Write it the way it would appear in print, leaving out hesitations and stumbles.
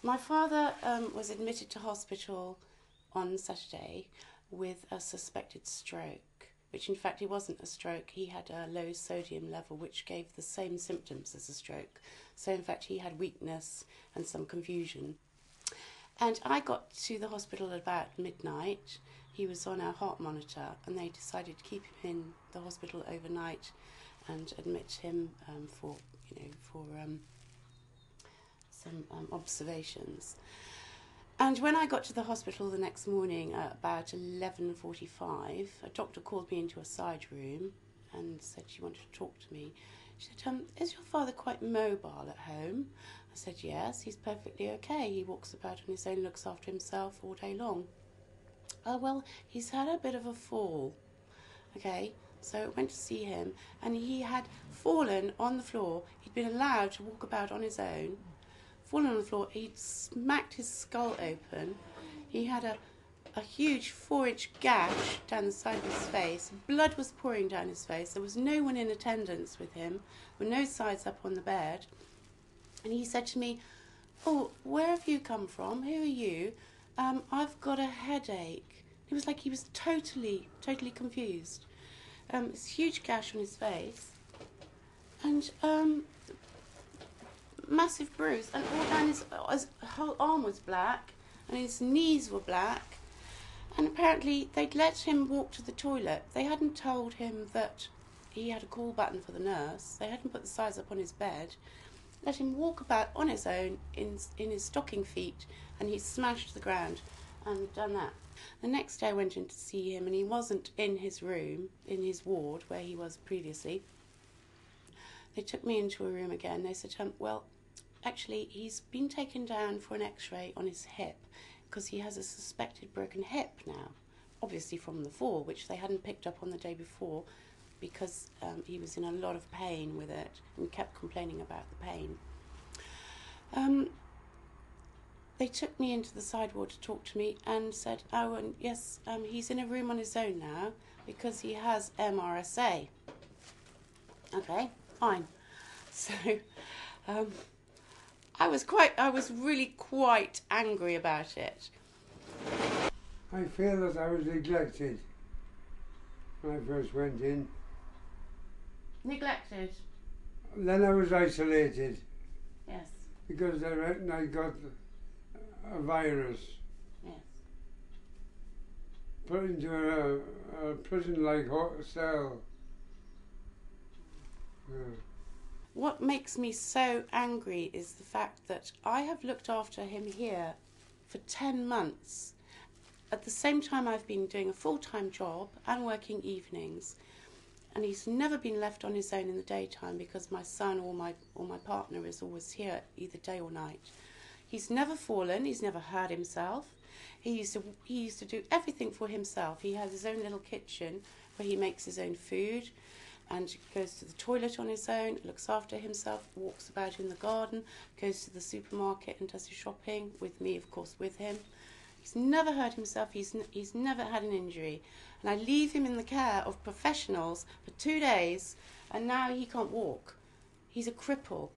My father was admitted to hospital on Saturday with a suspected stroke, which in fact it wasn't a stroke. He had a low sodium level, which gave the same symptoms as a stroke. So in fact he had weakness and some confusion. And I got to the hospital at about midnight. He was on a heart monitor, and they decided to keep him in the hospital overnight and admit him for some observations. And when I got to the hospital the next morning at about 11:45, a doctor called me into a side room and said she wanted to talk to me. She said, is your father quite mobile at home? I said, yes, he's perfectly okay. He walks about on his own, looks after himself all day long. Oh, well, he's had a bit of a fall. Okay, so I went to see him, and he had fallen on the floor. He'd been allowed to walk about on his own, fallen on the floor. He'd smacked his skull open. He had a huge 4-inch gash down the side of his face. Blood was pouring down his face. There was no one in attendance with him. There were no sides up on the bed. And he said to me, oh, where have you come from? Who are you? I've got a headache. It was like he was totally confused. This huge gash on his face. And massive bruise. And all down his whole arm was black. And his knees were black. And apparently they'd let him walk to the toilet. They hadn't told him that he had a call button for the nurse. They hadn't put the size up on his bed. Let him walk about on his own in his stocking feet, and he smashed the ground and done that. The next day I went in to see him, and he wasn't in his room, in his ward where he was previously. They took me into a room again. They said, well, actually he's been taken down for an x-ray on his hip because he has a suspected broken hip now, obviously from the fall, which they hadn't picked up on the day before, because he was in a lot of pain with it and kept complaining about the pain. They took me into the side ward to talk to me and said, oh, and yes, he's in a room on his own now because he has MRSA. Okay, fine. So I was really quite angry about it. I feel that I was neglected when I first went in. Neglected? Then I was isolated. Yes. Because they reckon I got a virus. Yes. Put into a prison-like cell. Yeah. What makes me so angry is the fact that I have looked after him here for 10 months. At the same time I've been doing a full-time job and working evenings. And he's never been left on his own in the daytime because my son or my partner is always here, either day or night. He's never fallen. He's never hurt himself. He used to do everything for himself. He has his own little kitchen where he makes his own food, and goes to the toilet on his own, looks after himself, walks about in the garden, goes to the supermarket and does his shopping with me, of course, with him. He's never hurt himself. He's never had an injury. And I leave him in the care of professionals for 2 days, and now he can't walk. He's a cripple.